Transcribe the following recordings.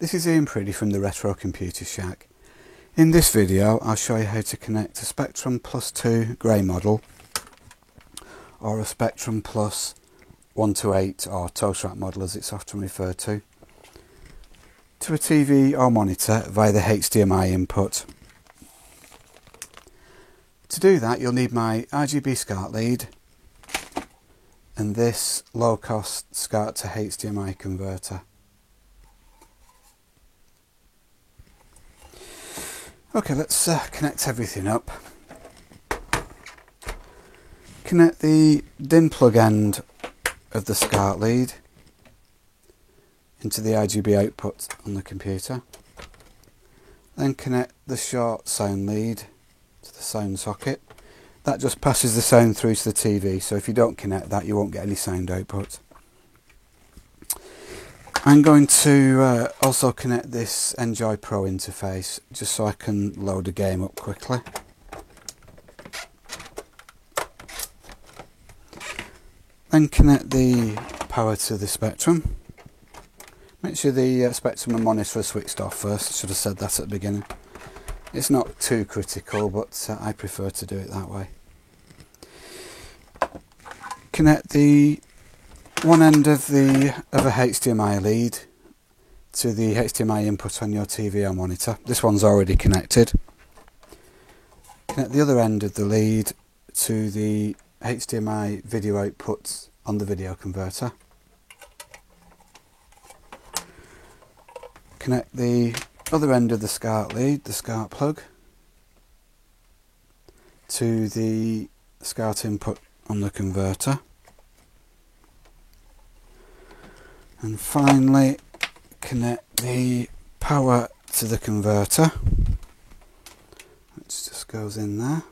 This is Ian Priddy from the Retro Computer Shack. In this video I'll show you how to connect a Spectrum Plus 2 grey model or a Spectrum Plus 128 or Toast-Rack model as it's often referred to a TV or monitor via the HDMI input. To do that you'll need my RGB SCART lead and this low-cost SCART to HDMI converter. Okay, let's connect everything up. Connect the DIN plug end of the SCART lead into the RGB output on the computer. Then connect the short sound lead to the sound socket. That just passes the sound through to the TV, so if you don't connect that you won't get any sound output. I'm going to also connect this Enjoy Pro interface just so I can load a game up quickly. Then connect the power to the Spectrum. Make sure the Spectrum and monitor are switched off first. I should have said that at the beginning. It's not too critical, but I prefer to do it that way. Connect the one end of a HDMI lead to the HDMI input on your TV or monitor. This one's already connected. Connect the other end of the lead to the HDMI video output on the video converter. Connect the other end of the SCART lead, the SCART plug, to the SCART input on the converter. And finally connect the power to the converter, which just goes in there.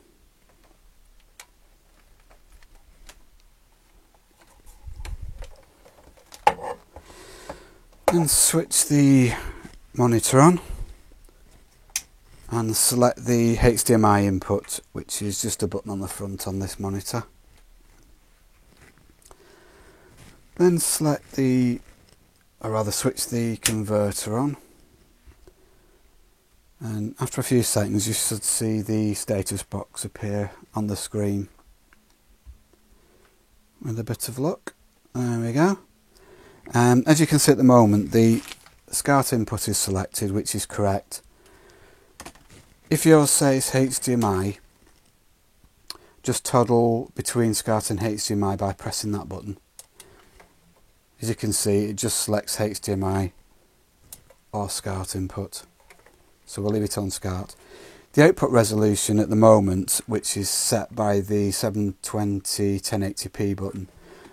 And switch the monitor on and select the HDMI input, which is just a button on the front on this monitor. Then select switch the converter on, and after a few seconds you should see the status box appear on the screen. With a bit of luck, there we go. As you can see at the moment, the SCART input is selected, which is correct. If yours says HDMI, just toggle between SCART and HDMI by pressing that button. As you can see, it just selects HDMI or SCART input. So we'll leave it on SCART. The output resolution at the moment, which is set by the 720 1080p button,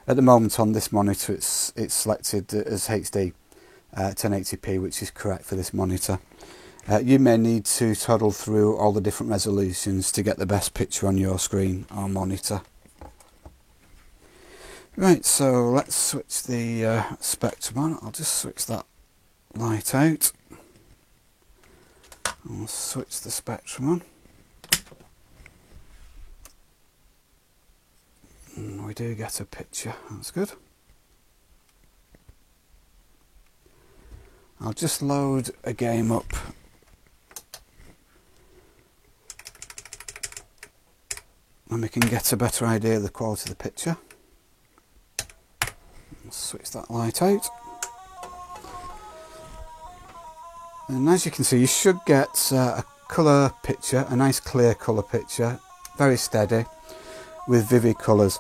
at the moment on this monitor it's selected as HD 1080p, which is correct for this monitor. You may need to toddle through all the different resolutions to get the best picture on your screen or monitor. Right, so let's switch the Spectrum on. I'll just switch that light out. I'll switch the Spectrum on. And we do get a picture, that's good. I'll just load a game up. And we can get a better idea of the quality of the picture. Switch that light out, and as you can see you should get a colour picture, a nice clear colour picture, very steady with vivid colours.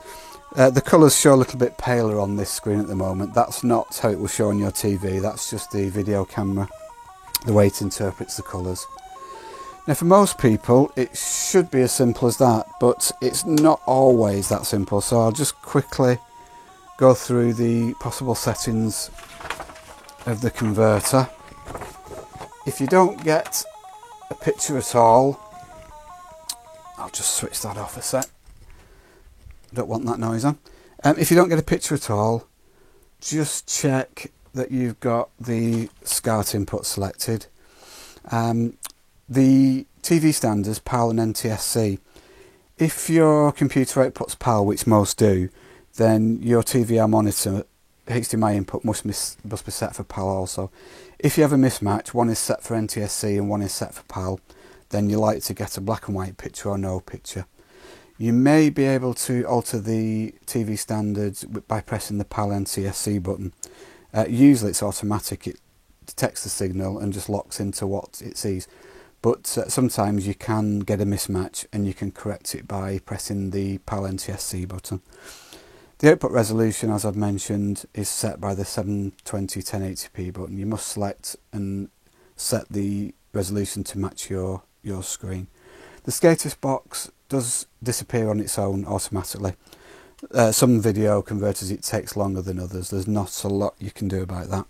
The colours show a little bit paler on this screen at the moment. That's not how it will show on your TV, that's just the video camera, the way it interprets the colours. Now for most people it should be as simple as that, but it's not always that simple, so I'll just quickly go through the possible settings of the converter. If you don't get a picture at all, I'll just switch that off a sec. Don't want that noise on. If you don't get a picture at all, just check that you've got the SCART input selected. The TV standards, PAL and NTSC. If your computer outputs PAL, which most do, then your TV or monitor HDMI input must be set for PAL also. If you have a mismatch, one is set for NTSC and one is set for PAL, then you're likely to get a black and white picture or no picture. You may be able to alter the TV standards by pressing the PAL NTSC button. Usually it's automatic, it detects the signal and just locks into what it sees. But sometimes you can get a mismatch and you can correct it by pressing the PAL NTSC button. The output resolution, as I've mentioned, is set by the 720 1080p button. You must select and set the resolution to match your screen. The status box does disappear on its own automatically. Some video converters, it takes longer than others. There's not a lot you can do about that.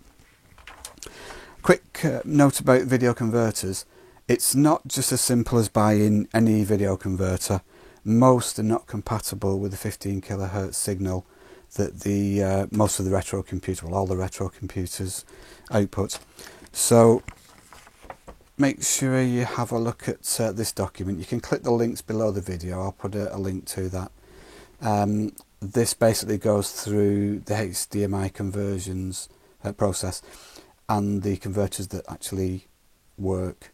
Quick note about video converters. It's not just as simple as buying any video converter. Most are not compatible with the 15 kHz signal that most of the retro computers, well, all the retro computers output. So make sure you have a look at this document. You can click the links below the video. I'll put a link to that. This basically goes through the HDMI conversions process and the converters that actually work.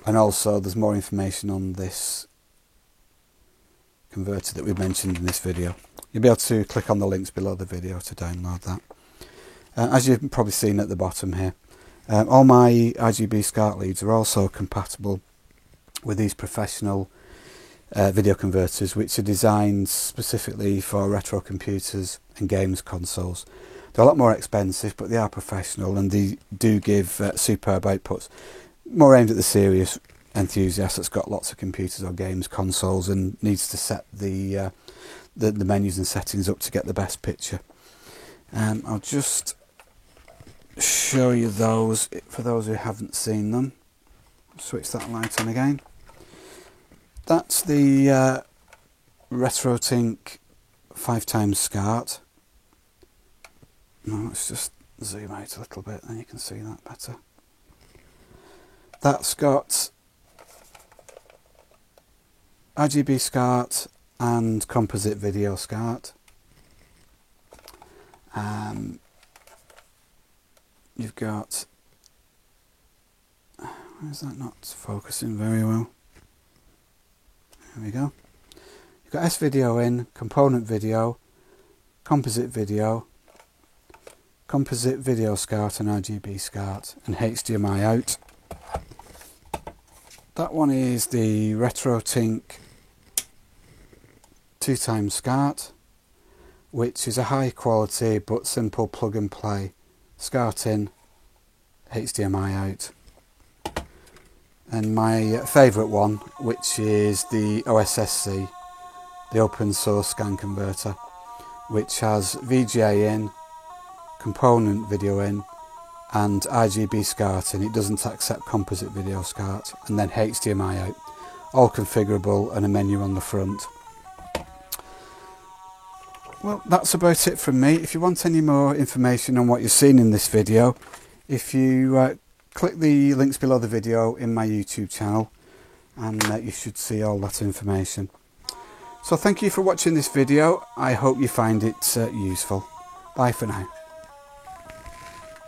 And also there's more information on this converter that we mentioned in this video. You'll be able to click on the links below the video to download that. As you've probably seen at the bottom here, all my RGB SCART leads are also compatible with these professional video converters, which are designed specifically for retro computers and games consoles. They're a lot more expensive, but they are professional and they do give superb outputs. More aimed at the serious enthusiast that's got lots of computers or games consoles and needs to set the menus and settings up to get the best picture. I'll just show you those for those who haven't seen them. Switch that light on again. That's the RetroTink 5x SCART. Now let's just zoom out a little bit, then you can see that better. That's got RGB SCART and composite video SCART. You've got, why is that not focusing very well? There we go. You've got S-Video in, component video, composite video SCART and RGB SCART, and HDMI out. That one is the RetroTink 2x SCART, which is a high quality but simple plug and play. SCART in, HDMI out. And my favourite one, which is the OSSC, the open source scan converter, which has VGA in, component video in, and RGB SCART in. It doesn't accept composite video SCART, and then HDMI out. All configurable and a menu on the front. Well, that's about it from me. If you want any more information on what you've seen in this video, if you click the links below the video in my YouTube channel, and you should see all that information. So thank you for watching this video. I hope you find it useful. Bye for now.